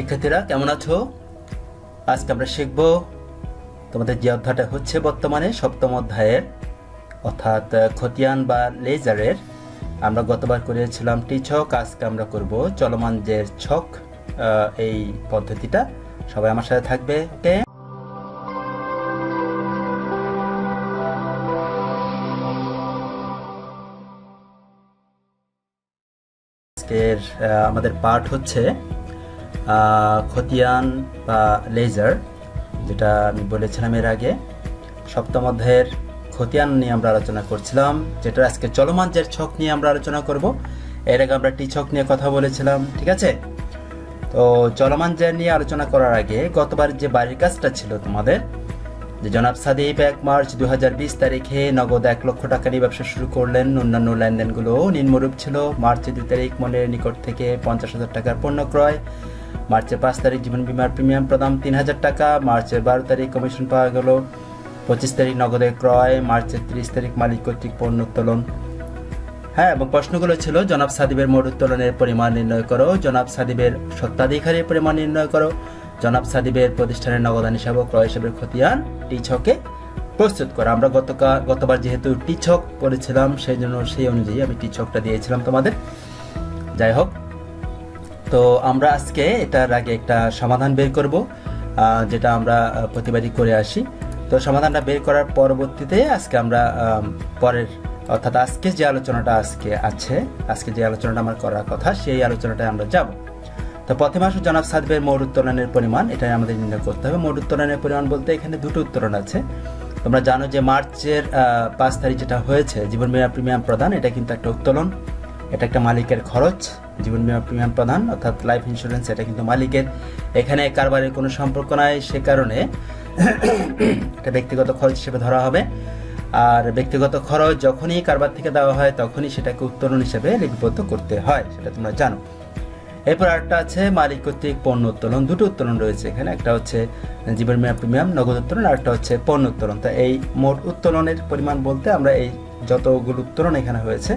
শিক্ষার্থীরা কেমন আছো? আজকে আমরা শিখব তোমাদের যে অধ্যায়টা হচ্ছে বর্তমানে সপ্তম অধ্যায়ের, অর্থাৎ খতিয়ান বা লেজারের। আমরা গতবার করেছিলাম টি ছক, আজকে আমরা করব চলমান যে ছক, এই পদ্ধতিটা। সবাই আমার সাথে থাকবে, ওকে? আজকের আমাদের পাঠ হচ্ছে খতিয়ান বা লেজার, যেটা আমি বলেছিলাম এর আগে। সপ্তম অধ্যায়ের খতিয়ান নিয়ে আমরা আলোচনা করছিলাম, যেটা আজকে চলমান যে ছক নিয়ে আমরা আলোচনা করব। এর আগে আমরা টি ছক নিয়ে কথা বলেছিলাম, ঠিক আছে? তো চলমান যে নিয়ে আলোচনা করার আগে গতবার যে বাড়ির কাজটা ছিল তোমাদের, যে জনাব সাদিব 1 মার্চ 2020 তারিখে নগদ 1 লক্ষ টাকা নিয়ে ব্যবসা শুরু করলেন। অন্যান্য লেনদেনগুলো নিম্নরূপ ছিল: মার্চের 2 তারিখ মনের নিকট থেকে 50,000 টাকার পণ্য ক্রয়, মার্চের 5 তারিখ জীবন বীমার প্রিমিয়াম প্রদান 3,000 টাকা, মার্চের 12 তারিখ কমিশন পাওয়া গেল, 25 তারিখ নগদে ক্রয়, মার্চের 30 তারিখ মালিক কর্তৃক পণ্য উত্তোলন। হ্যাঁ, এবং প্রশ্নগুলো ছিল: জনাব সাদিবের মোট উত্তোলনের পরিমাণ নির্ণয় করো, জনাব সাদিবের স্বত্বাধিকারীর পরিমাণ নির্ণয় করো, জনাব সাদিবের প্রতিষ্ঠানের নগদান হিসাব ও ক্রয় হিসাবের খতিয়ান টি ছকে প্রস্তুত করো। আমরা গতবার যেহেতু টি ছক পড়েছিলাম, সেই জন্য সেই অনুযায়ী আমি টি ছকটা দিয়েছিলাম তোমাদের। যাই হোক, তো আমরা আজকে এটার আগে একটা সমাধান বের করব, যেটা আমরা প্রতিবারই করে আসি। তো সমাধানটা বের করার পরবর্তীতে আজকে আমরা পরের, অর্থাৎ আজকে যে আলোচনাটা আজকে যে আলোচনাটা আমার করার কথা, সেই আলোচনাটায় আমরা যাব। তো প্রথমে আসো জনাব সাদিবের মোট উত্তোলনের পরিমাণ, এটাই আমাদের নির্ণয় করতে হবে। মোট উত্তোলনের পরিমাণ বলতে এখানে দুটো উত্তোলন আছে। তোমরা জানো যে মার্চের 5 তারিখ যেটা হয়েছে জীবন বীমা প্রিমিয়াম প্রদান, এটা কিন্তু একটা উত্তোলন, এটা একটা মালিকের খরচ। জীবন বীমা প্রিমিয়াম প্রদান অর্থাৎ লাইফ ইন্স্যুরেন্স, এটা কিন্তু মালিকের, এখানে কারবারের কোনো সম্পর্ক নাই, সে কারণে এটা ব্যক্তিগত খরচ হিসেবে ধরা হবে। আর ব্যক্তিগত খরচ যখনই কারবার থেকে দেওয়া হয় তখনই সেটাকে উত্তোলন হিসেবে লিপিবদ্ধ করতে হয়, সেটা তোমরা জানো। এরপর আরেকটা আছে মালিক কর্তৃক পণ্য উত্তোলন। দুটো উত্তোলন রয়েছে এখানে, একটা হচ্ছে জীবন বীমা প্রিমিয়াম নগদ উত্তোলন, আর একটা হচ্ছে পণ্য উত্তোলন। তো এই মোট উত্তোলনের পরিমাণ বলতে আমরা এই যতগুলো উত্তোলন এখানে হয়েছে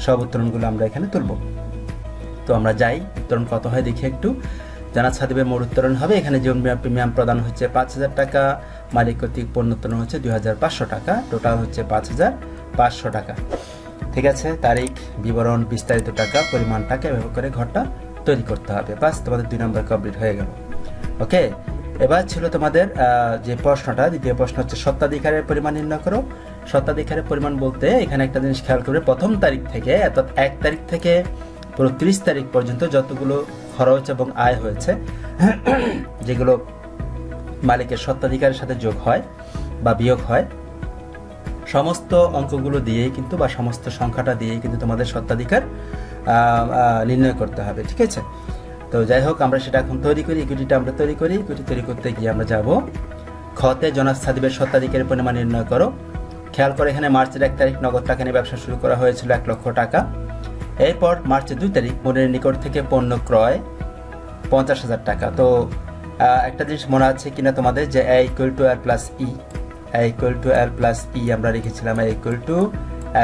সব উত্তোলনগুলো আমরা এখানে তুলব। তো আমরা যাই, উত্তোলন কত হয় দেখি একটু। জনাব সাদিবের মোট উত্তোলন হবে, এখানে জীবন বীমা প্রিমিয়াম প্রদান হচ্ছে 5,000 টাকা, মালিক কর্তৃক পণ্য উত্তোলন হচ্ছে 2,500 টাকা, টোটাল হচ্ছে 5,500 টাকা। ঠিক আছে, তারিখ, বিবরণ, বিস্তারিত টাকা, পরিমাণ টাকা, এভাবে করে ঘরটা তৈরি করতে হবে। বাস, তোমাদের 2 নম্বর কমপ্লিট হয়ে গেল। ওকে, এবার ছিল তোমাদের যে প্রশ্নটা, দ্বিতীয় প্রশ্ন হচ্ছে স্বত্বাধিকারের পরিমাণ নির্ণয় করো। স্বত্বাধিকারের পরিমাণ বলতে এখানে একটা জিনিস খেয়াল করবে, প্রথম তারিখ থেকে অর্থাৎ 1 তারিখ থেকে পুরো 30 তারিখ পর্যন্ত যতগুলো খরচ এবং আয় হয়েছে, যেগুলো মালিকের স্বত্বাধিকারের সাথে যোগ হয় বা বিয়োগ হয়, সমস্ত অঙ্কগুলো দিয়েই কিন্তু বা সমস্ত সংখ্যাটা দিয়েই কিন্তু তোমাদের স্বত্বাধিকার নির্ণয় করতে হবে, ঠিক আছে? তো যাই হোক, আমরা সেটা এখন তৈরি করি, ইকুইটিটা আমরা তৈরি করি। ইকুইটি তৈরি করতে গিয়ে আমরা যাব খতে জনাব সাদিবের স্বত্বাধিকারের পরিমাণ নির্ণয় করো। খেয়াল করে, এখানে মার্চের 1 তারিখ নগদ টাকা নিয়ে ব্যবসা শুরু করা হয়েছিল 1 লক্ষ টাকা। এরপর মার্চের 2 তারিখ মনের নিকট থেকে পণ্য ক্রয় 50,000 টাকা। তো একটা জিনিস মনে আছে কিনা তোমাদের, যে A = L + E, A = L + E আমরা লিখেছিলাম, A =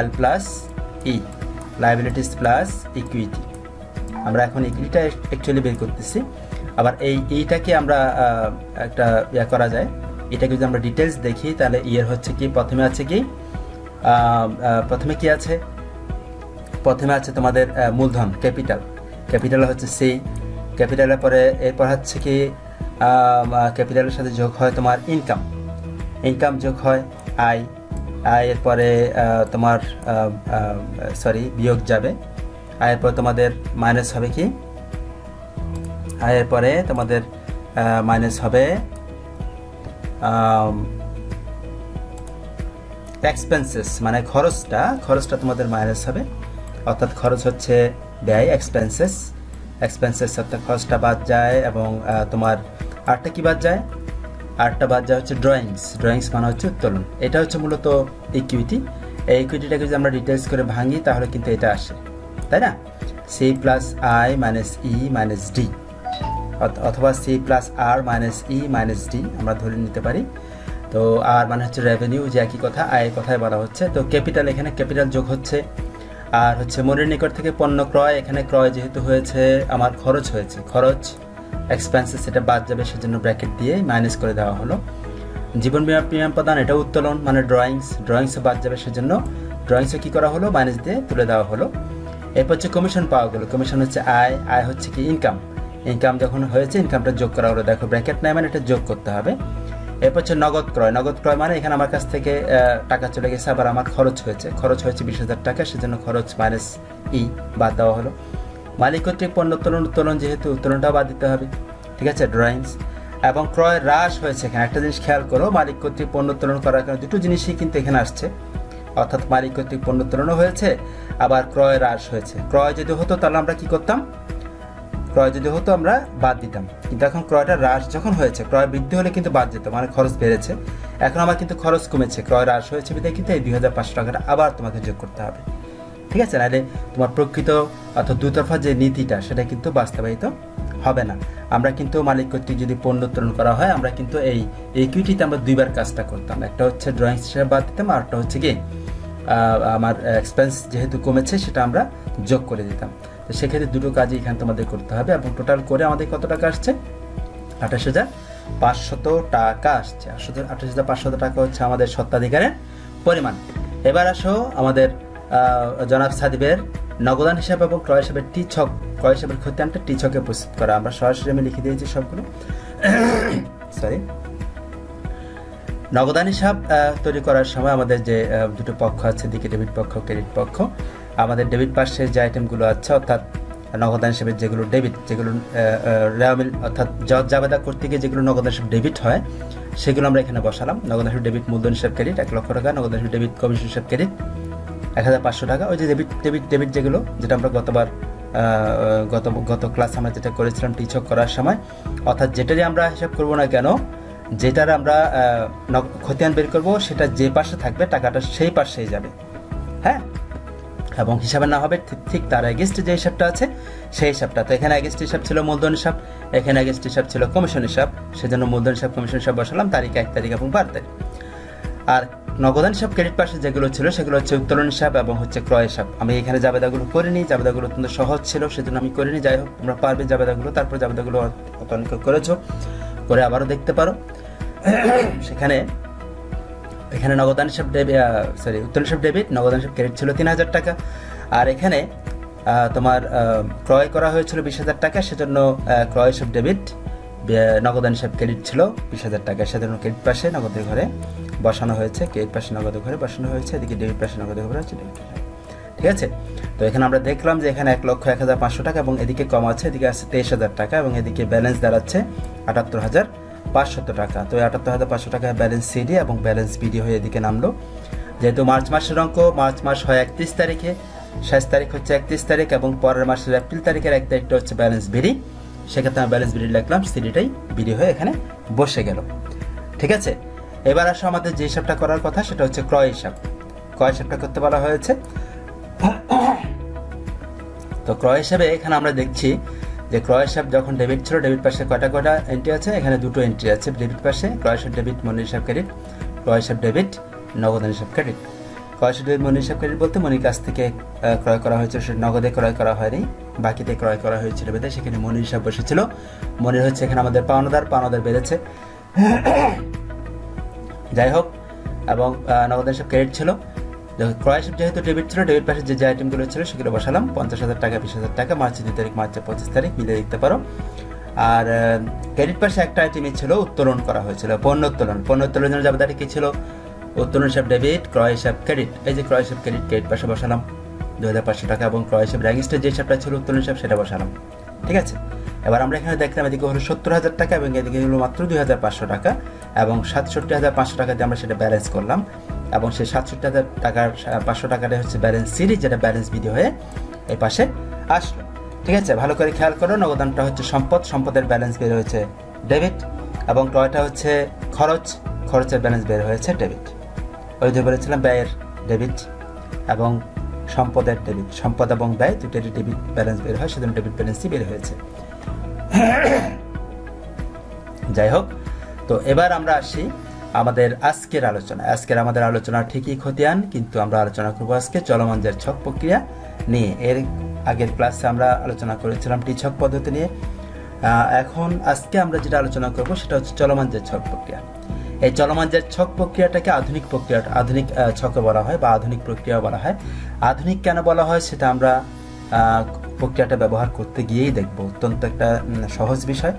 L + E, liabilities plus equity. আমরা এখন ইকুইটিটা অ্যাকচুয়ালি বের করতেছি। আবার এই এইটাকে আমরা একটা করা যায়, এটাকে যদি আমরা ডিটেলস দেখি তাহলে ইয়ের হচ্ছে কি, প্রথমে আছে কি, প্রথমে কি আছে, প্রথমে আছে তোমাদের মূলধন, ক্যাপিটাল হচ্ছে সি, ক্যাপিটালের পরে এরপর হচ্ছে কি ক্যাপিটালের সাথে যোগ হয় তোমার ইনকাম যোগ হয় আয়ের পরে তোমার বিয়োগ যাবে, আয়ের পরে তোমাদের মাইনাস হবে কি, আয়ের পরে তোমাদের মাইনাস হবে এক্সপেন্সেস, মানে খরচটা তোমাদের মাইনাস হবে, অর্থাৎ খরচ হচ্ছে ব্যয়, এক্সপেন্সেস অর্থাৎ খরচটা বাদ যায়। এবং তোমার আরটা কি বাদ যায়, আরটা বাদ যায় হচ্ছে ড্রয়িংস মানে হচ্ছে উত্তোলন। এটা হচ্ছে মূলত ইকুইটি। এই ইকুইটিটাকে যদি আমরা ডিটেলস করে ভাঙি তাহলে কিন্তু এটা আসে, তাই না? C + I - E - D, অথবা C + R - E - D আমরা ধরে নিতে পারি। তো আর মানে হচ্ছে রেভিনিউ, যে একই কথা, আয়ের কথাই বলা হচ্ছে। তো ক্যাপিটাল, এখানে ক্যাপিটাল যোগ হচ্ছে। আর হচ্ছে মনের নিকট থেকে পণ্য ক্রয়, এখানে ক্রয় যেহেতু হয়েছে আমার খরচ হয়েছে, খরচ এক্সপেন্সেস সেটা বাদ যাবে, সেজন্য ব্র্যাকেট দিয়ে মাইনাস করে দেওয়া হলো। জীবন বীমা প্রিমিয়াম প্রদান, এটা উত্তোলন মানে ড্রয়িংসে বাদ যাবে, সেজন্য ড্রয়িংসে কী করা হলো, মাইনাস দিয়ে তুলে দেওয়া হলো। এরপর হচ্ছে কমিশন পাওয়া গেলো। কমিশন হচ্ছে আয় হচ্ছে কি ইনকাম যখন হয়েছে ইনকামটা যোগ করা হলো। দেখো ব্র্যাকেট নাই মানে এটা যোগ করতে হবে। এরপর হচ্ছে নগদ ক্রয় মানে এখানে আমার কাছ থেকে টাকা চলে গেছে, আবার আমার খরচ হয়েছে 20,000 টাকা, সেজন্য খরচ মাইনাস বাদ দেওয়া হলো। মালিক কর্তৃক পণ্য উত্তোলন যেহেতু উত্তোলনটাও বাদ দিতে হবে, ঠিক আছে। ড্রয়িংস এবং ক্রয় হ্রাস হয়েছে। এখানে একটা জিনিস খেয়াল করো, মালিক কর্তৃক পণ্য উত্তোলন করার কারণে দুটো জিনিসই কিন্তু এখানে আসছে, অর্থাৎ মালিক কর্তৃক পণ্য উত্তোলনও হয়েছে, আবার ক্রয় হ্রাস হয়েছে। ক্রয় যদি হতো তাহলে আমরা কি করতাম, আমরা বাদ দিতাম, কিন্তু এখন ক্রয়টা হ্রাস যখন হয়েছে, ক্রয় বৃদ্ধি হলে কিন্তু বাদ যেত, মানে খরচ বেড়েছে। এখন আমার কিন্তু খরচ কমেছে, ক্রয় হ্রাস হয়েছে বিধায় কিন্তু এই 2,500 টাকাটা আবার তোমাকে যোগ করতে হবে, ঠিক আছে। নাহলে তোমার প্রকৃত অর্থাৎ দুতরফা যে নীতিটা সেটা কিন্তু বাস্তবায়িত হবে না। আমরা কিন্তু মালিক কর্তৃক যদি পণ্য উত্তোলন করা হয়, আমরা কিন্তু এই ইকুইটিতে আমরা দুইবার কাজটা করতাম। একটা হচ্ছে ড্রয়িংস হিসেবে বাদ দিতাম, আর একটা হচ্ছে কি আমার এক্সপেন্স যেহেতু কমেছে সেটা আমরা যোগ করে দিতাম। তো সেক্ষেত্রে দুটো কাজই এখানে তোমাদের করতে হবে, এবং টোটাল করে আমাদের কত টাকা আসছে, 28,500 টাকা আসছে। 28,500 টাকা হচ্ছে আমাদের স্বত্বাধিকারের পরিমাণ। এবার আসো আমাদের জনাব সাদিবের নগদান হিসাব এবং ক্রয় হিসাবের ক্রয় হিসাবের খতিয়ানটা ছকে প্রস্তুত করা। আমরা সরাসরি আমি লিখে দিয়েছি সবগুলো, সরি। নগদান হিসাব তৈরি করার সময় আমাদের যে দুটো পক্ষ আছে, দিকে ডেবিট পক্ষ, ক্রেডিট পক্ষ। আমাদের ডেবিট পাশের যে আইটেমগুলো আছে, অর্থাৎ নগদান হিসেবে যেগুলো রেওয়ামিল অর্থাৎ জাবেদা করতে গিয়ে যেগুলো নগদান হিসাব ডেবিট হয়, সেগুলো আমরা এখানে বসালাম। নগদান হিসাব ডেবিট মূলধন হিসাব ক্রেডিট 1 লক্ষ টাকা, নগদান হিসাব ডেবিট কমিশন হিসাব ক্রেডিট 1,500 টাকা। ওই যে ডেবিট যেটা আমরা গত ক্লাস আমরা যেটা করেছিলাম ছক করার সময়, অর্থাৎ যেটারই আমরা হিসাব করবো না কেন, যেটার আমরা খতিয়ান বের করবো, সেটা যে পাশে থাকবে টাকাটা সেই পাশেই যাবে, হ্যাঁ। এবং হিসাবে না হবে ঠিক তার এগেস্টে যে হিসাবটা আছে সেই হিসাবটা। তো এখানে এগেস্ট হিসাব ছিল মূলধন হিসাব, এখানে এগেস্ট হিসাব ছিল কমিশন হিসাব, সেজন্য মূলধন হিসাব কমিশন হিসাব বসালাম, তারিখ 1 তারিখ এবং 12 তারিখ। আর নগদান হিসাব ক্রেডিট পাশে যেগুলো ছিল সেগুলো হচ্ছে উত্তোলন হিসাব এবং হচ্ছে ক্রয় হিসাব। আমি এখানে জাবেদাগুলো করিনি, জাবেদাগুলো অত্যন্ত সহজ ছিল সেজন্য আমি করিনি। যাই হোক, তোমরা পারবে জাবেদাগুলো, তারপর জাবেদাগুলো অনেক করেছো, করে আবারও দেখতে পারো। এখানে নগদান হিসাব উত্তোলন হিসাব ডেবিট, নগদান হিসাব ক্রেডিট ছিল 3,000 টাকা। আর এখানে তোমার ক্রয় করা হয়েছিল 20,000 টাকা, সেজন্য ক্রয় হিসাব ডেবিট, নগদান হিসাব ক্রেডিট ছিল 20,000 টাকা, সেজন্য ক্রেডিট পাশে নগদের ঘরে বসানো হয়েছে, ক্রেডিট পাশে নগদের ঘরে বসানো হয়েছে, এদিকে ডেবিট পাশে নগদের ঘরে আছে, ঠিক আছে। তো এখানে আমরা দেখলাম যে এখানে 1,01,500 টাকা এবং এদিকে কম আছে, এদিকে আছে 23,000 টাকা এবং এদিকে ব্যালেন্স দাঁড়াচ্ছে 78,500 টাকা। তো 78,500 টাকা ব্যালেন্স সিডি এবং ব্যালেন্স বিডি হয়ে এদিকে নামলো। যেহেতু মার্চ মাসের অঙ্ক, মার্চ মাস হয় 31 তারিখে, শেষ তারিখ হচ্ছে 31 তারিখ এবং পরের মাসের এপ্রিল তারিখের 1 তারিখটা হচ্ছে ব্যালেন্স বিডি। সেক্ষেত্রে আমি ব্যালেন্স বিডি লিখলাম, সিডিটাই বিডি হয়ে এখানে বসে গেল, ঠিক আছে। এবার আসো আমাদের যে হিসাবটা করার কথা সেটা হচ্ছে ক্রয় হিসাব। ক্রয় হিসাবটা করতে বলা হয়েছে। তো ক্রয় হিসাবে এখানে আমরা দেখছি যে ক্রয় হিসাব যখন ডেবিট ছিল, ডেবিট পাশে কয়টা এন্ট্রি আছে, এখানে দুটো এন্ট্রি আছে ডেবিট পাশে, ক্রয় হিসাব ডেবিট, মনির হিসাব ক্রেডিট, ক্রয় হিসাব ডেবিট, নগদান হিসাব ক্রেডিট। ক্রয় হিসাব ডেবিট, মনির হিসাব ক্রেডিট বলতে মনির কাছ থেকে ক্রয় করা হয়েছিল, সেটা নগদে ক্রয় করা হয়নি, বাকিতে ক্রয় করা হয়েছিল বেঁধে সেখানে মনির হিসাব বসেছিল। মনির হচ্ছে এখানে আমাদের পাওনাদার বেড়েছে, যাই হোক। এবং নগদান হিসাব ক্রেডিট ছিল। ক্রয় হিসাব যেহেতু ডেবিট ছিল, ডেবিট পাশে যে আইটেমগুলো ছিল সেগুলো বসালাম, 50,000 টাকা, 20,000 টাকা, মার্চের 2 তারিখ, মার্চের 25 তারিখ মিলে দেখতে পারো। আর ক্রেডিট পাশে একটা আইটেমই ছিল উত্তোলন করা হয়েছিল, পণ্য উত্তোলনের জন্য জাবেদাটি কি ছিল, উত্তোলন হিসাব ডেবিট, ক্রয় হিসাব ক্রেডিট। এই যে ক্রয় হিসাব ক্রেডিট পাশে বসালাম 2,500 টাকা এবং ক্রয় হিসাব রেজিস্টার যে হিসাবটা ছিল উত্তোলন হিসাব সেটা বসালাম, ঠিক আছে। এবার আমরা এখানে দেখলাম এদিকে হলো 70,000 টাকা এবং এদিকে হলো মাত্র 2,500 টাকা এবং 67,500 টাকা দিয়ে আমরা সেটা ব্যালেন্স করলাম এবং সেই 67,000 টাকার 500 টাকাটা হচ্ছে ব্যালেন্স সিডি, যেটা ব্যালেন্স বিডি হয়ে এই পাশে আসলো, ঠিক আছে। ভালো করে খেয়াল করো, নগদানটা হচ্ছে সম্পদের ব্যালেন্স বের হয়েছে ডেবিট এবং ক্রয়টা হচ্ছে খরচের ব্যালেন্স বের হয়েছে ডেবিট। ওই যে বলেছিলাম ব্যয়ের ডেবিট এবং সম্পদের ডেবিট, সম্পদ এবং ব্যয় দুটোরই ডেবিট ব্যালেন্স বের হয়, সেজন্য ডেবিট ব্যালেন্সই বের হয়েছে। যাই হোক, তো এবার আমরা আসি আমাদের আজকের আমাদের আলোচনা ঠিকই খতিয়ান, কিন্তু আমরা আলোচনা করবো আজকে চলমান জের ছক প্রক্রিয়া নিয়ে। এর আগের ক্লাসে আমরা আলোচনা করেছিলাম ছক পদ্ধতি নিয়ে। এখন আজকে আমরা যেটা আলোচনা করব সেটা হচ্ছে চলমান জের ছক প্রক্রিয়া। এই চলমান জের ছক প্রক্রিয়াটাকে আধুনিক প্রক্রিয়া, আধুনিক ছকে বলা হয় বা আধুনিক প্রক্রিয়া বলা হয়। আধুনিক কেন বলা হয় সেটা আমরা প্রক্রিয়াটা ব্যবহার করতে গিয়েই দেখব। অত্যন্ত একটা সহজ বিষয়।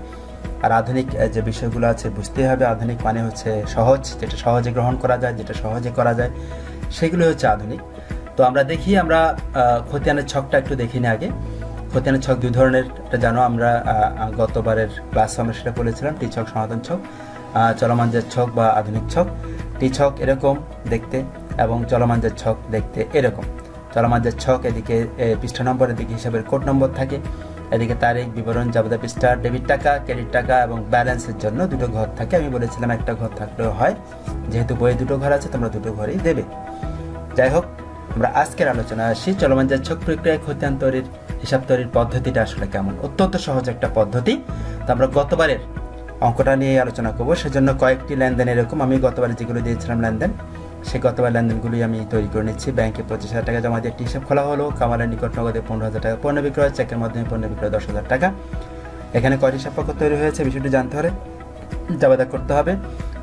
আর আধুনিক যে বিষয়গুলো আছে বুঝতেই হবে। আধুনিক মানে হচ্ছে সহজ, যেটা সহজে গ্রহণ করা যায়, যেটা সহজে করা যায়, সেগুলো হচ্ছে আধুনিক। তো আমরা দেখি, আমরা খতিয়ানের ছকটা একটু দেখি না আগে। খতিয়ানের ছক দুই ধরনের, এটা জানো, আমরা গতবারের ক্লাসে আমরা সেটা বলেছিলাম, টি ছক, সনাতন ছক, চলমান জের ছক বা আধুনিক ছক। টি ছক এরকম দেখতে এবং চলমান জের ছক দেখতে এরকম। চলমান জের ছক এদিকে পৃষ্ঠা নম্বর, এদিকে হিসাবের কোড নম্বর থাকে, এদিকে তারিখ, বিবরণ, যাবতীয় পৃষ্ঠা, ডেবিট টাকা, ক্রেডিট টাকা এবং ব্যালেন্সের জন্য দুটো ঘর থাকে। আমি বলেছিলাম একটা ঘর থাকলেও হয়, যেহেতু বইয়ে দুটো ঘর আছে তোমরা দুটো ঘরই দেবে। যাই হোক, আমরা আজকের আলোচনা আসি চলমান জের ছক প্রক্রিয়ায় খতিয়ান তৈরির, হিসাব তৈরির পদ্ধতিটা আসলে কেমন। অত্যন্ত সহজ একটা পদ্ধতি। তো আমরা গতবারের অঙ্কটা নিয়ে আলোচনা করবো, সেজন্য কয়েকটি লেনদেন এরকম আমি গতবারে যেগুলো দিয়েছিলাম লেনদেন, সেই গতবার লেনদেনগুলি আমি তৈরি করে নিচ্ছি। ব্যাংকে 25,000 টাকা জমা দিয়ে একটি হিসাব খোলা হলো। কামালের নিকট নগদে 15,000 টাকা পণ্য বিক্রয়, চেকের মাধ্যমে পণ্য বিক্রয় 10,000 টাকা। এখানে কয়টি হিসাব পক্ষ তৈরি হয়েছে বিষয়টি জানতে হলে জাবেদা করতে হবে।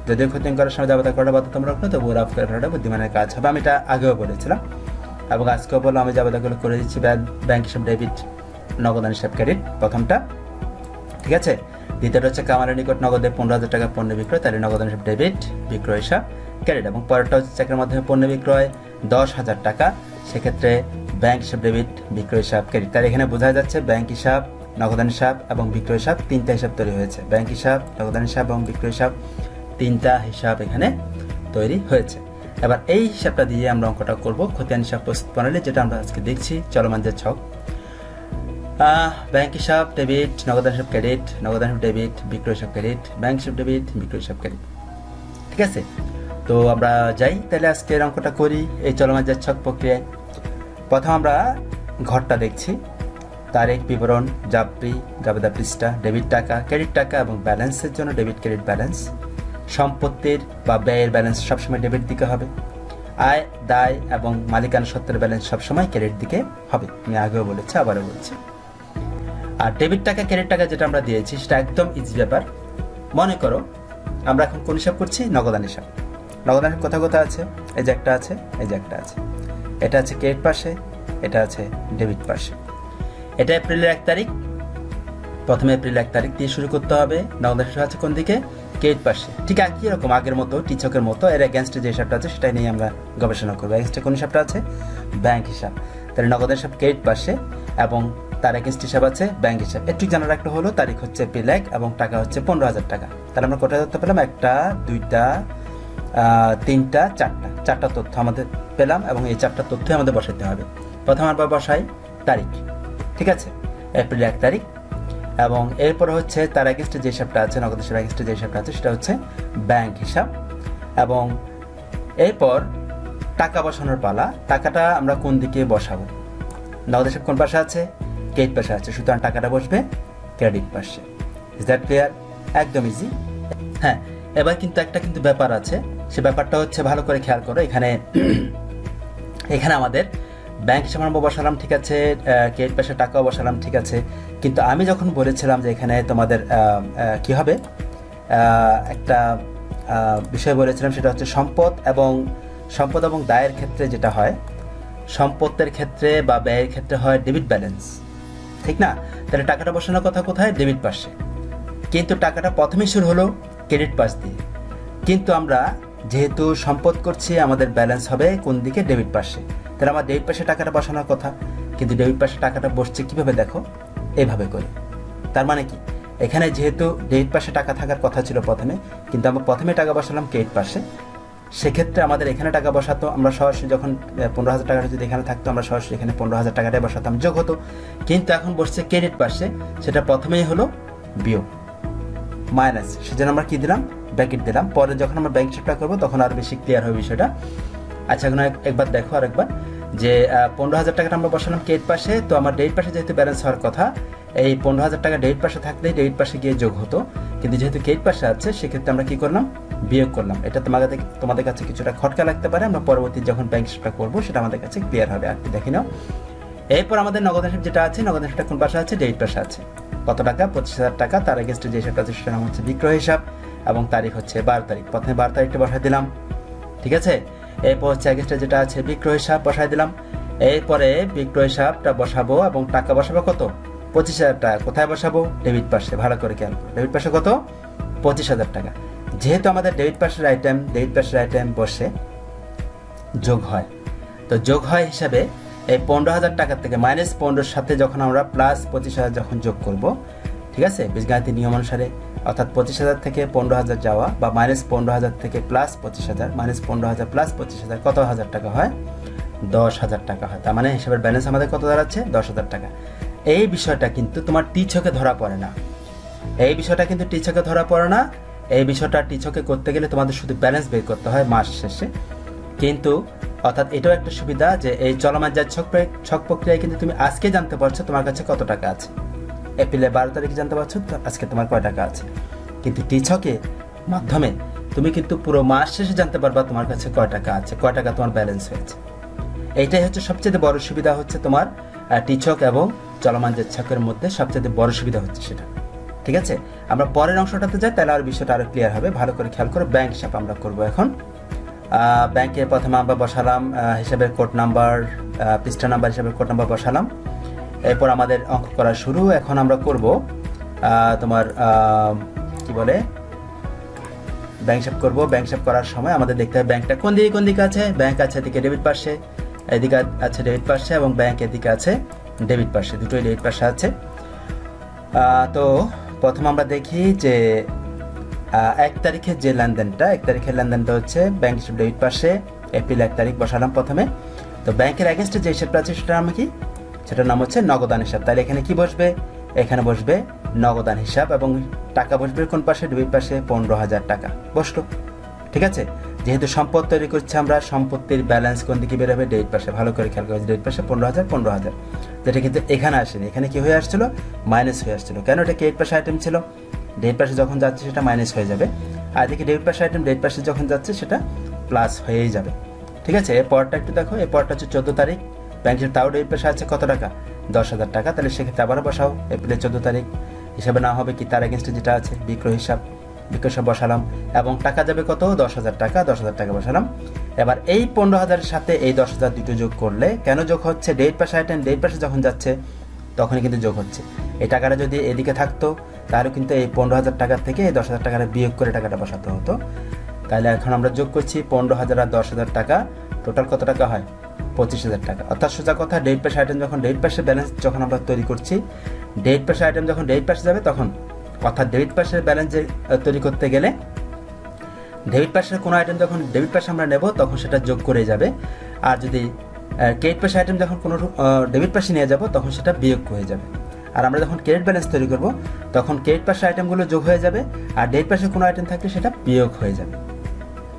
যদিও খতিয়ান করার সময় জাবেদা করাটা বাধ্যতামূলক নয়, তবুও রাফ করে ফেলাটা বুদ্ধিমানের কাজ হবে। আমি এটা আগেও বলেছিলাম এবং আজকেও বললাম, আমি জাবেদাগুলো করে দিচ্ছি। ব্যাংক হিসাব ডেবিট, নগদান হিসাব ক্রেডিট, প্রথমটা, ঠিক আছে। দ্বিতীয়টা হচ্ছে কামালের নিকট নগদে 15,000 টাকা পণ্য বিক্রয়, তাহলে নগদান হিসাব ডেবিট, বিক্রয় হিসাব ক্রেডিট। এবং পরেরটা হচ্ছে চেকের মাধ্যমে পণ্য বিক্রয় 10,000 টাকা, সেক্ষেত্রে ব্যাংক হিসাব ডেবিট, বিক্রয় হিসাব ক্রেডিট। তার এখানে বোঝা যাচ্ছে ব্যাংক হিসাব, নগদান হিসাব এবং বিক্রয় হিসাব তিনটা হিসাব তৈরি হয়েছে। ব্যাংক হিসাব, নগদান হিসাব এবং বিক্রয় হিসাব তিনটা হিসাব এখানে তৈরি হয়েছে। এবার এই হিসাবটা দিয়ে আমরা অঙ্কটা করব খতিয়ান হিসাব প্রস্তুত প্রণালী, যেটা আমরা আজকে দেখছি চলমান জের ছক। ব্যাংক হিসাব ডেবিট, নগদান হিসাব ক্রেডিট, নগদান হিসাব ডেবিট, বিক্রয় হিসাব ক্রেডিট, ব্যাংক হিসাব ডেবিট, বিক্রয় হিসাব ক্রেডিট, ঠিক আছে। তো আমরা যাই তাহলে আজকের অঙ্কটা করি এই চলমান জের ছক প্রক্রিয়ায়। প্রথম আমরা ঘরটা দেখছি, তারিখ, বিবরণ, জাবেদা পৃষ্ঠা, ডেবিট টাকা, ক্রেডিট টাকা এবং ব্যালেন্সের জন্য ডেবিট, ক্রেডিট, ব্যালেন্স। সম্পত্তির বা ব্যয়ের ব্যালেন্স সবসময় ডেবিট দিকে হবে। আয়, দায় এবং মালিকানা সত্ত্বের ব্যালেন্স সবসময় ক্রেডিট দিকে হবে। আমি আগেও বলেছি, আবারও বলছি। আর ডেবিট টাকা, ক্রেডিট টাকা যেটা আমরা দিয়েছি সেটা একদম ইজি ব্যাপার। মনে করো আমরা এখন কোন হিসাব করছি? নগদান হিসাব। নগদান হিসাব কোথায় আছে? এই যে একটা আছে, এই যে একটা আছে। এটা আছে ক্রেডিট পাশে, এটা আছে ডেবিট পাশে। এটা এপ্রিলের 1 তারিখ, প্রথমে এপ্রিল 1 তারিখ দিয়ে শুরু করতে হবে। নগদান হিসাব আছে কোন দিকে? ক্রেডিট পাশে। ঠিক একই রকম আগের মতো, টিচকের মতো। এর এগেনস্টে যে হিসাবটা আছে সেটাই নিয়ে আমরা গবেষণা করবো। এগেনস্টে কোন হিসাবটা আছে? ব্যাংক হিসাব। তাহলে নগদান হিসাব ক্রেডিট পাশে এবং তার এগেনস্ট হিসাব আছে ব্যাংক হিসাব। একটু জানার একটা হলো, তারিখ হচ্ছে এপ্রিল 1 এবং টাকা হচ্ছে 15,000 টাকা। তাহলে আমরা কোথায় ধরতে পেলাম? 1টা, 2টা, 3টা, 4টা তথ্য আমাদের পেলাম এবং এই 4টা তথ্যই আমাদের বসাতে হবে। প্রথম আমরা বসাই তারিখ, ঠিক আছে, এপ্রিল 1 তারিখ। এবং এরপর হচ্ছে তার এগেনস্টে যে হিসাবটা আছে, নগদ হিসাব এগেনস্টে যে হিসাবটা আছে সেটা হচ্ছে ব্যাংক হিসাব। এবং এরপর টাকা বসানোর পালা। টাকাটা আমরা কোন দিকে বসাবো? নগদ হিসাব কোন পাশে আছে? ক্রেডিট পাশে আছে, সুতরাং টাকাটা বসবে ক্রেডিট পাশে। Is that clear? একদম ইজি। হ্যাঁ, এবার কিন্তু একটা ব্যাপার আছে, সে ব্যাপারটা হচ্ছে ভালো করে খেয়াল করো। এখানে আমাদের ব্যাংক হিসাব আমরা বসালাম, ঠিক আছে, ক্রেডিট পাশে টাকাও বসালাম, ঠিক আছে। কিন্তু আমি যখন বলেছিলাম যে এখানে তোমাদের কি হবে, একটা বিষয় বলেছিলাম, সেটা হচ্ছে সম্পদ এবং দায়ের ক্ষেত্রে যেটা হয়, সম্পদের ক্ষেত্রে বা ব্যয়ের ক্ষেত্রে হয় ডেবিট ব্যালেন্স, ঠিক না? তাহলে টাকাটা বসানোর কথা কোথায়? ডেবিট পাশে। কিন্তু টাকাটা প্রথমে শুরু হলো ক্রেডিট পাশ দিয়ে, কিন্তু আমরা যেহেতু সম্পদ করছি আমাদের ব্যালেন্স হবে কোন দিকে? ডেবিট পাশে। তাহলে আমার ডেবিট পাশে টাকাটা বসানোর কথা, কিন্তু ডেবিট পাশে টাকাটা বসছে কিভাবে? দেখো, এইভাবে করে। তার মানে কি, এখানে যেহেতু ডেবিট পাশে টাকা থাকার কথা ছিল প্রথমে, কিন্তু আমরা প্রথমে টাকা বসালাম ক্রেডিট পাশে, সেক্ষেত্রে আমাদের এখানে টাকা বসাতো, আমরা সরাসরি যখন 15,000 টাকাটা যদি এখানে থাকতো আমরা সরাসরি এখানে 15,000 টাকাটাই বসাতাম, যোগ হতো। কিন্তু এখন বসছে ক্রেডিট পাশে, সেটা প্রথমেই হলো বিয়োগ, মাইনাস, সেজন্য আমরা কি দিলাম? ব্র্যাকেট দিলাম। পরে যখন আমরা ব্যাংক হিসাবটা করবো তখন আরো বেশি ক্লিয়ার হবে বিষয়টা। আচ্ছা, এখন একবার দেখো, আরেকবার, যে 15,000 টাকাটা আমরা বসালাম ক্রেডিট পাশে, তো আমার ডেবিট পাশে যেহেতু ব্যালেন্স হওয়ার কথা, এই 15,000 টাকা ডেবিট পাশে থাকলেই ডেবিট পাশে গিয়ে যোগ হতো, কিন্তু যেহেতু ক্রেডিট পাশে আছে সেক্ষেত্রে আমরা কি করলাম? বিয়োগ করলাম। এটা তোমাদের কাছে কিছুটা খটকা লাগতে পারে, আমরা পরবর্তী যখন ব্যাংক হিসাবটা করবো সেটা আমাদের কাছে ক্লিয়ার হবে। আর কি দেখে নাও, এরপর আমাদের নগদান হিসাব যেটা আছে, নগদান হিসাবটা কোন পাশে আছে? ডেবিট পাশে আছে। কত টাকা? 25,000 টাকা। তার এগেনস্টে যে হিসাবটা আছে সেটার নাম হচ্ছে বিক্রয় হিসাব এবং তারিখ হচ্ছে 12 তারিখ। প্রথমে 12 তারিখটা বসাই দিলাম, ঠিক আছে। এরপর হচ্ছে এগেনস্টে যেটা আছে বিক্রয় হিসাব বসাই দিলাম। এরপরে বিক্রয় হিসাবটা বসাবো এবং টাকা বসাবো কত? 25,000 টাকা। কোথায় বসাবো? ডেবিট পাশে। ভালো করে খেয়াল করো, ডেবিট পাশে কত? 25,000 টাকা। যেহেতু আমাদের ডেবিট পাশের আইটেম বসে যোগ হয়, তো যোগ হয় হিসাবে এই 15,000 টাকার থেকে -15 সাথে যখন আমরা +25,000 যখন যোগ করব, ঠিক আছে, বীজগাণিতিক নিয়ম অনুসারে, অর্থাৎ 25,000 থেকে 15,000 যাওয়া বা -15,000 থেকে +25,000, -15,000 +25,000 কত হাজার টাকা হয়? 10,000 টাকা হয়। তার মানে হিসাবের ব্যালেন্স আমাদের কত দাঁড়াচ্ছে? 10,000 টাকা। এই বিষয়টা কিন্তু তোমার টিচকে ধরা পড়ে না। এই বিষয়টা টিচকে করতে গেলে তোমাদের শুধু ব্যালেন্স বের করতে হয় মাস শেষে। কিন্তু অর্থাৎ এটাও একটা সুবিধা যে এই চলমান যার ছক প্রক্রিয়ায় কিন্তু তুমি আজকে জানতে পারছো তোমার কাছে কত টাকা আছে, এপ্রিলের 12 তারিখে জানতে পারছো আজকে তোমার কয় টাকা আছে। কিন্তু টিচকের মাধ্যমে তুমি কিন্তু পুরো মাস শেষে জানতে পারবা তোমার কাছে কয় টাকা আছে, কয় টাকা তোমার ব্যালেন্স হয়েছে। এইটাই হচ্ছে সবচেয়ে বড় সুবিধা, হচ্ছে তোমার টিচক এবং চলমান যার ছকের মধ্যে সবচেয়ে বড় সুবিধা হচ্ছে সেটা, ঠিক আছে। আমরা পরের অংশটাতে যাই, তাহলে আর বিষয়টা আরো ক্লিয়ার হবে। ভালো করে খেয়াল করো, ব্যাংক হিসাব আমরা করবো এখন। ব্যাংকে প্রথমে আমরা বসালাম হিসাবের কোড নাম্বার, পৃষ্ঠা নাম্বার হিসাবের কোড নাম্বার বসালাম। এরপর আমাদের অঙ্ক করা শুরু। এখন আমরা করব তোমার কি বলে ব্যাংক হিসাব করব। ব্যাংক হিসাব করার সময় আমাদের দেখতে হবে ব্যাংকটা কোন দিকে আছে। ব্যাংক আছে এদিকে ডেবিট পাশে, এদিকে আছে ডেবিট পাশে, এবং ব্যাংক এদিকে আছে ডেবিট পাশে, দুটোই ডেবিট পাশে আছে। তো প্রথম আমরা দেখি যে 1 তারিখের যে লেনদেনটা, 1 তারিখের লেনদেনটা হচ্ছে ব্যাংক হিসাব ডেবিট পাশে, এপ্রিল 1 তারিখ বসালাম প্রথমে। তো ব্যাংকের এগেনস্টে যে হিসাবটা আছে সেটার নাম কি? সেটার নাম হচ্ছে নগদান হিসাব। তাহলে এখানে কি বসবে? এখানে বসবে নগদান হিসাব এবং টাকা বসবে কোন পাশে? ডেবিট পাশে। 15,000 টাকা বসলো, ঠিক আছে। যেহেতু সম্পদ তৈরি করছি আমরা, সম্পত্তির ব্যালেন্স কোন দিকে বেরোবে? ডেবিট পাশে। ভালো করে খেয়াল করে, ডেবিট পাশে 15,000, যেটা কিন্তু এখানে আসেনি। এখানে কি হয়ে আসছিল? মাইনাস হয়ে আসছিল। কেন? এটা ক্রেডিট পাশে আইটেম ছিল, ডেবিট পাশে যখন যাচ্ছে সেটা মাইনাস হয়ে যাবে। আর এদিকে ডেবিট পাশে আইটেম ডেবিট পাশে যখন যাচ্ছে সেটা প্লাস হয়েই যাবে, ঠিক আছে। এর পরটা একটু দেখো, এই পরটা হচ্ছে 14 তারিখ। ব্যাংকের তাও ডেবিট পাশে আছে কত টাকা? 10,000 টাকা। তাহলে সেক্ষেত্রে আবার বসাও এপ্রিলের 14 তারিখ। হিসাবে না হবে কি? তার এগেনস্টে যেটা আছে বিক্রয় হিসাব বসালাম এবং টাকা যাবে কত? 10,000 টাকা। 10,000 টাকা বসালাম। এবার এই 15,000 সাথে এই 10,000 দুটো যোগ করলে, কেন যোগ হচ্ছে? ডেবিট পাশে আইটেম ডেবিট পাশে যখন যাচ্ছে তখনই কিন্তু যোগ হচ্ছে। এই টাকাটা যদি এদিকে থাকতো তাহলে কিন্তু এই 15,000 টাকার থেকে এই 10,000 টাকাটা বিয়োগ করে টাকাটা বসাতে হতো। তাহলে এখন আমরা যোগ করছি 15,000 আর 10,000 টাকা, টোটাল কত টাকা হয়? 25,000 টাকা। অর্থাৎ সোজা কথা, ডেবিট পাশে আইটেম যখন ডেবিট পাশে ব্যালেন্স যখন আমরা তৈরি করছি, ডেবিট পাশে আইটেম যখন ডেবিট পাশে যাবে তখন, অর্থাৎ ডেবিট পাশের ব্যালেন্স তৈরি করতে গেলে ডেবিট পাশের কোনো আইটেম যখন ডেবিট পাশে আমরা নেব তখন সেটা যোগ করে যাবে। আর যদি ক্রেডিট পাশে আইটেম যখন কোনো ডেবিট পাশে নিয়ে যাব তখন সেটা বিয়োগ হয়ে যাবে। আর আমরা যখন ক্রেডিট ব্যালেন্স তৈরি করব তখন ক্রেডিট পাশের আইটেমগুলো যোগ হয়ে যাবে আর ডেবিট পাশে কোনো আইটেম থাকলে সেটা বিয়োগ হয়ে যাবে।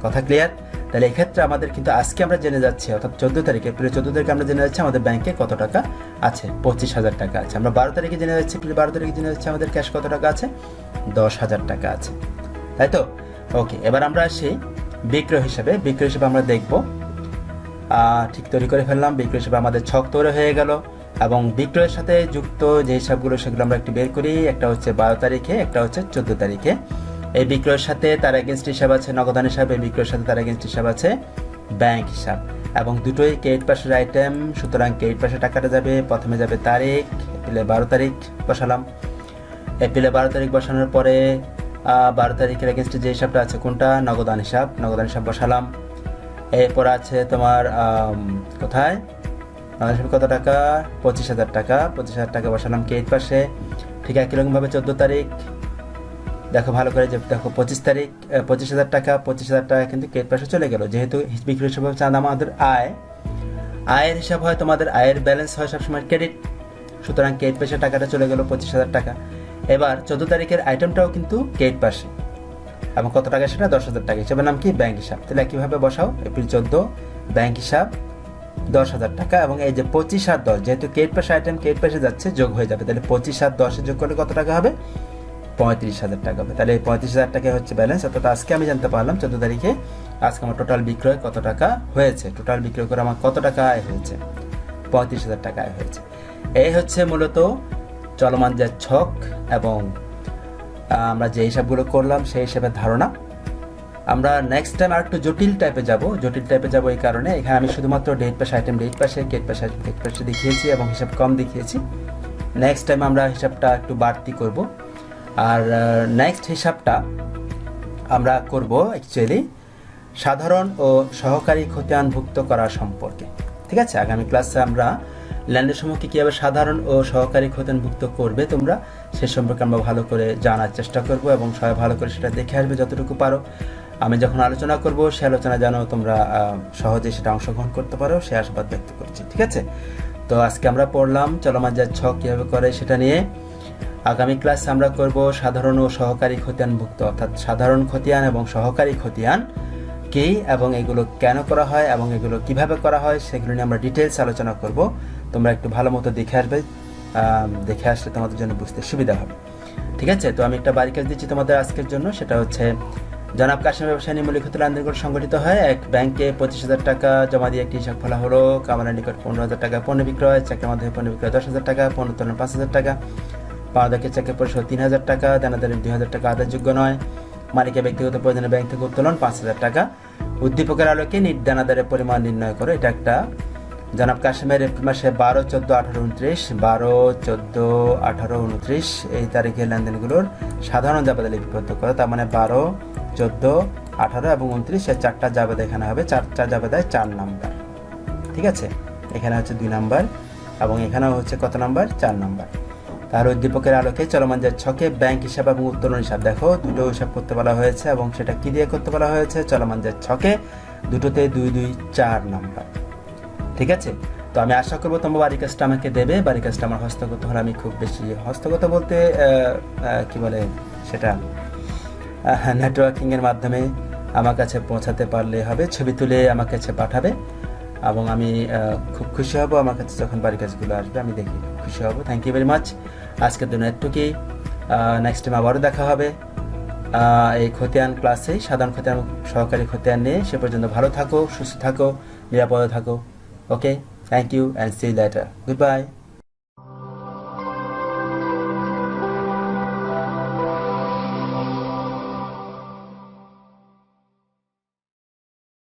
কথা ক্লিয়ার? তাহলে এক্ষেত্রে আমাদের কিন্তু আজকে আমরা জেনে যাচ্ছি, অর্থাৎ 14 তারিখে, এপ্রিল 14 তারিখে আমরা জেনে যাচ্ছি আমাদের ব্যাংকে কত টাকা আছে? 25,000 টাকা আছে। আমরা 12 তারিখে জেনে যাচ্ছি, এপ্রিল 12 তারিখে জেনে যাচ্ছি আমাদের ক্যাশ কত টাকা আছে? 10,000 টাকা আছে, তাই তো? ওকে, এবার আমরা আসি বিক্রয় হিসাবে। বিক্রয় হিসাবে আমরা দেখব, ঠিক তৈরি করে ফেললাম। বিক্রয় হিসাবে আমাদের ছক তৈরি হয়ে গেল এবং বিক্রয়ের সাথে যুক্ত যে হিসাবগুলো সেগুলো আমরা একটু বের করি। একটা হচ্ছে 12 তারিখে, একটা হচ্ছে 14 তারিখে। এই বিক্রয়ের সাথে তার এগেনস্ট হিসাব আছে নগদান হিসাব, এই বিক্রয়ের সাথে তার এগেনস্ট হিসাব আছে ব্যাংক হিসাব, এবং দুটোই ক্রেডিট পাশের আইটেম। সুতরাং ক্রেডিট পাশে টাকাটা যাবে, প্রথমে যাবে তারিখ, এপ্রিলে 12 তারিখ বসালাম। এপ্রিলে 12 তারিখ বসানোর পরে 12 তারিখের এগেনস্টে যে হিসাবটা আছে কোনটা? নগদান হিসাব বসালাম। এরপর আছে তোমার কোথায় নগদান হিসাবে কত টাকা? 25,000 টাকা। 25,000 টাকা বসালাম ক্রেডিট পাশে। ঠিক একই রকমভাবে 14 তারিখ দেখো ভালো করে, যে দেখো 25 তারিখ 25,000 টাকা। 25,000 টাকা কিন্তু ক্রেডিট পাশে চলে গেল। যেহেতু বিক্রি হিসাব হচ্ছে আমাদের আয়ের হিসাব হয়, তোমাদের আয়ের ব্যালেন্স হয় সবসময় ক্রেডিট, সুতরাং ক্রেডিট পাশে টাকাটা চলে গেল 25,000 টাকা। এবার 14 তারিখের আইটেমটাও কিন্তু ক্রেডিট পাশে এবং কত টাকা? সেটা 10,000 টাকা। হিসাবের নাম কি? ব্যাংক হিসাব। তাহলে একইভাবে বসাও এপ্রিল 14 ব্যাংক হিসাব 10,000 টাকা, এবং এই যে 25 আর 10 যেহেতু ক্রেডিট পাশে আইটেম ক্রেডিট পাশে যাচ্ছে যোগ হয়ে যাবে। তাহলে 25 আর 10 যোগ করলে কত টাকা হবে? 35,000 টাকা হবে। তাহলে এই 35,000 টাকা হচ্ছে ব্যালেন্স। অর্থাৎ আজকে আমি জানতে পারলাম 14 তারিখে আজকে আমার টোটাল বিক্রয় কত টাকা হয়েছে, টোটাল বিক্রয় করে আমার কত টাকা আয় হয়েছে। 35,000 টাকা আয় হয়েছে। এই হচ্ছে মূলত চলমান যে ছক এবং আমরা যে হিসাবগুলো করলাম সেই হিসাবের ধারণা। আমরা নেক্সট টাইম আর একটু জটিল টাইপে যাব এই কারণে এখানে আমি শুধুমাত্র ডেট পাশে আইটেম ডেট পাশে গেট পাশে দেখিয়েছি এবং হিসাব কম দেখিয়েছি। নেক্সট টাইম আমরা হিসাবটা একটু বাড়তি করব। আর নেক্সট হিসাবটা আমরা করব অ্যাকচুয়ালি সাধারণ ও সহকারী খতিয়ানভুক্ত করা সম্পর্কে। ঠিক আছে, আগামী ক্লাসে আমরা ল্যান্ডের সমূহকে কীভাবে সাধারণ ও সহকারী খতিয়ানভুক্ত করবে তোমরা সে সম্পর্কে আমরা ভালো করে জানার চেষ্টা করব এবং সবাই ভালো করে সেটা দেখে আসবে যতটুকু পারো। আমি যখন আলোচনা করব সে আলোচনা যেন তোমরা সহজে সেটা অংশগ্রহণ করতে পারো সে আশাবাদ ব্যক্ত করছি। ঠিক আছে, তো আজকে আমরা পড়লাম চলমান যার ছক কীভাবে করে সেটা নিয়ে। আগামী ক্লাসে আমরা করব সাধারণ ও সহকারী খতিয়ানভুক্ত, অর্থাৎ সাধারণ খতিয়ান এবং সহকারী খতিয়ান কি এবং এগুলো কেন করা হয় এবং এগুলো কিভাবে করা হয় সেগুলো নিয়ে আমরা ডিটেলস আলোচনা করব। তোমরা একটু ভালো মতো দেখে আসবে, দেখে আসলে তোমাদের জন্য বুঝতে সুবিধা হবে। ঠিক আছে, তো আমি একটা বাড়ি কাজ দিচ্ছি তোমাদের আজকের জন্য, সেটা হচ্ছে জনাব কাশিম ব্যবসায়ী নিম্নলিখিত লেনদেনগুলো সংগঠিত হয়। এক ব্যাংকে 25,000 টাকা জমা দিয়ে একটি হিসাব খোলা হলো। কামারের নিকট 15,000 টাকা পণ্য বিক্রয়, চেকের মাধ্যমে পণ্য বিক্রয় 10,000 টাকা, পণ্য উত্তোলন 5,000 টাকা, পাওনাদারকে চেকের পরিশোধ 3,000 টাকা, দেনাদারের 2,000 টাকা আদায়যোগ্য নয়, মালিকের ব্যক্তিগত প্রয়োজনে ব্যাংক থেকে উত্তোলন 5,000 টাকা। উদ্দীপকের আলোকে দেনাদারের পরিমাণ নির্ণয় করো। এটা একটা জনাব কাশিমের এপ্রিল মাসে 12, 14, 18, 29, 12, 14, 18, 29 এই তারিখের লেনদেনগুলোর সাধারণ জাবেদা লিপিবদ্ধ করো। তার মানে 12, 14, 18 এবং 29 এই চারটা জাবেদা এখানে হবে। চারটা জাবেদায় 4 নাম্বার। ঠিক আছে, এখানে হচ্ছে 2 নাম্বার এবং এখানেও হচ্ছে কত নাম্বার? 4 নাম্বার। তার উদ্দীপকের আলোকে চলমান যে ছকে ব্যাংক হিসাব এবং উত্তোলন হিসাব দেখো দুটো হিসাব করতে বলা হয়েছে এবং সেটা কি দিয়ে করতে বলা হয়েছে? চলমান যে ছকে দুটোতে 2, 2, 4 নাম্বার। ঠিক আছে, তো আমি আশা করবো তোমার বাড়ির কাজটা আমাকে দেবে। বাড়ির কাজটা আমার হস্তগত হলে আমি খুব বেশি হস্তগত বলতে কি বলে সেটা নেটওয়ার্কিংয়ের মাধ্যমে আমার কাছে পৌঁছাতে পারলে হবে। ছবি তুলে আমার কাছে পাঠাবে এবং আমি খুব খুশি হব। আমার কাছে যখন বাড়ির কাজগুলো আসবে আমি দেখি খুশি হব। Thank you very much. আজকের দিন এটুকুই। নেক্সট টাইম আবারও দেখা হবে এই খতিয়ান ক্লাসে, সাধারণ খতিয়ান সহকারী খতিয়ান নিয়ে। সে পর্যন্ত ভালো থাকো, সুস্থ থাকো, নিরাপদে থাকো। Okay, thank you and see you later. Good by.